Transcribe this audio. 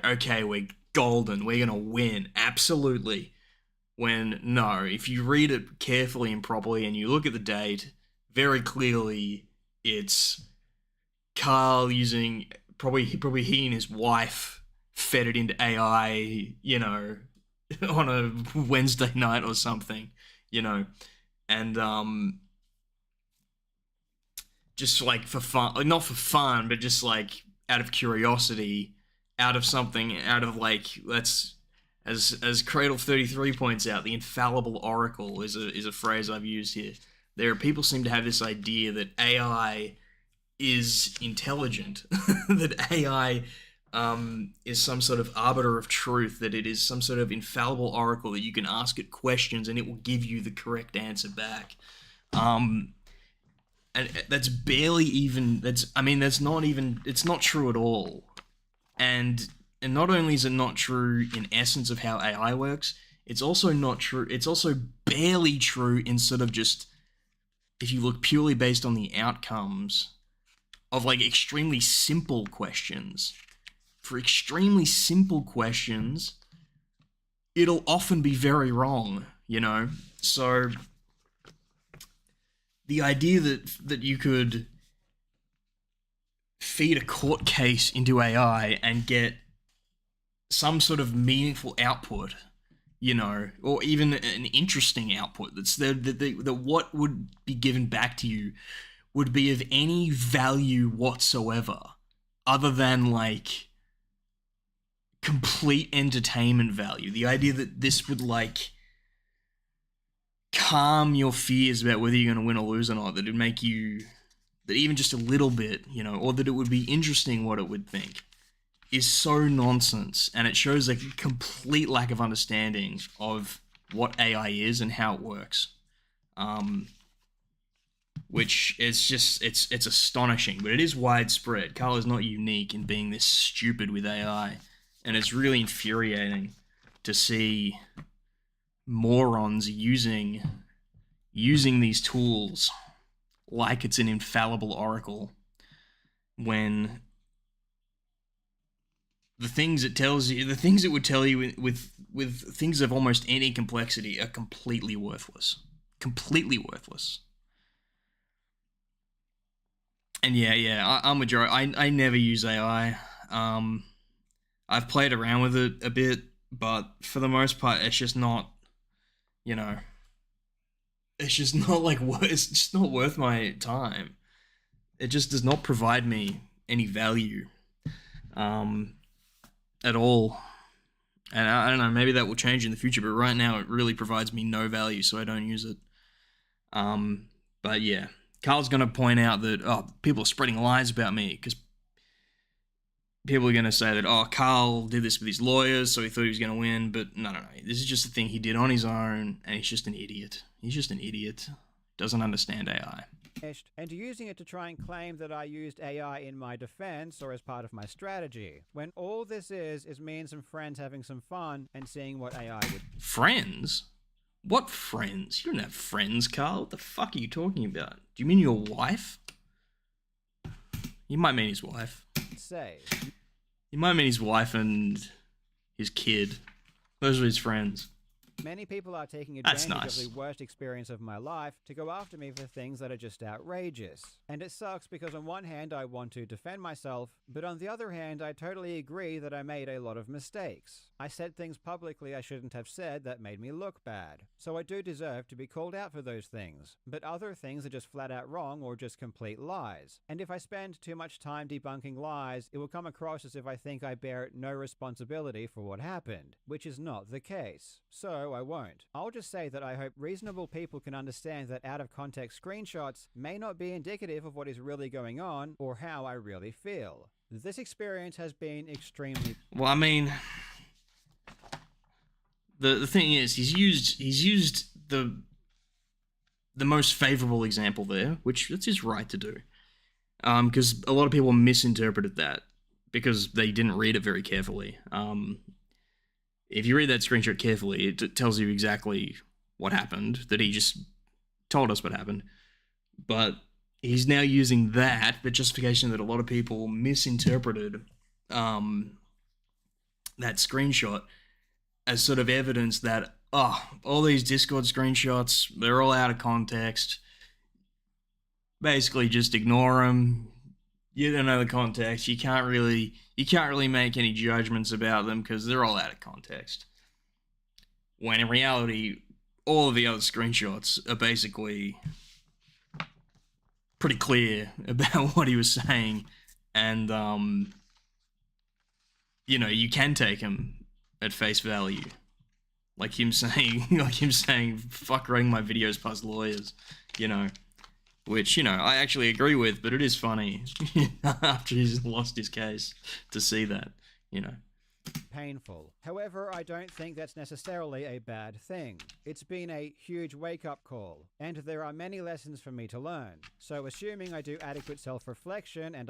okay, we're golden, we're gonna win, absolutely. When no, if you read it carefully and properly and you look at the date, very clearly it's Carl using probably he and his wife fed it into AI, on a Wednesday night or something, you know, and just like for fun, like not for fun, but just like out of curiosity, out of something, out of like let's as Cradle 33 points out, the infallible oracle is a phrase I've used here. There are people seem to have this idea that AI is intelligent, that AI is some sort of arbiter of truth, that it is some sort of infallible oracle that you can ask it questions and it will give you the correct answer back. Um, and that's barely even. That's not even. It's not true at all. And and not only is it not true in essence of how AI works, it's also not true. It's also barely true in sort of just if you look purely based on the outcomes of like extremely simple questions. For extremely simple questions, it'll often be very wrong, you know? So the idea that you could feed a court case into AI and get some sort of meaningful output, or even an interesting output that's that what would be given back to you would be of any value whatsoever other than like complete entertainment value. The idea that this would like calm your fears about whether you're going to win or lose or not, that it'd make you, that even just a little bit, or that it would be interesting what it would think, is so nonsense. And it shows a complete lack of understanding of what AI is and how it works. Which is just, it's astonishing, but it is widespread. Carl is not unique in being this stupid with AI. And it's really infuriating to see morons using these tools like it's an infallible oracle when the things it would tell you with things of almost any complexity are completely worthless. Completely worthless. And I'm a joke. I never use AI. I've played around with it a bit, but for the most part, it's just not, you know, it's just not like it's just not worth my time. It just does not provide me any value, um, at all. And I don't know, maybe that will change in the future, but right now it really provides me no value, so I don't use it. Um, but yeah, Carl's going to point out that people are spreading lies about me because people are going to say that, Carl did this with his lawyers, so he thought he was going to win. But no. This is just a thing he did on his own, and he's just an idiot. He's just an idiot. Doesn't understand AI. And using it to try and claim that I used AI in my defense or as part of my strategy, when all this is me and some friends having some fun and seeing what AI would. Friends? What friends? You don't have friends, Carl. What the fuck are you talking about? Do you mean your wife? You might mean his wife. Say. You might mean his wife and his kid. Those are his friends. Many people are taking advantage nice. of the worst experience of my life to go after me for things that are just outrageous. And it sucks because on one hand I want to defend myself, but on the other hand I totally agree that I made a lot of mistakes. I said things publicly I shouldn't have said that made me look bad. So I do deserve to be called out for those things. But other things are just flat out wrong or just complete lies. And if I spend too much time debunking lies, it will come across as if I think I bear no responsibility for what happened, which is not the case. So I won't. I'll just say that I hope reasonable people can understand that out of context screenshots may not be indicative of what is really going on or how I really feel. This experience has been extremely... Well, I mean, the thing is, he's used the most favorable example there, which that's his right to do, because a lot of people misinterpreted that because they didn't read it very carefully. If you read that screenshot carefully, it tells you exactly what happened, that he just told us what happened. But he's now using that, the justification that a lot of people misinterpreted, that screenshot as sort of evidence that, oh, all these Discord screenshots, they're all out of context. Basically, just ignore them. You don't know the context. You can't really make any judgments about them because they're all out of context. When in reality, all of the other screenshots are basically pretty clear about what he was saying, and you can take him at face value. Like him saying, fuck running my videos past lawyers, which, I actually agree with, but it is funny after he's lost his case to see that, painful. However, I don't think that's necessarily a bad thing. It's been a huge wake-up call, and there are many lessons for me to learn. So assuming I do adequate self-reflection and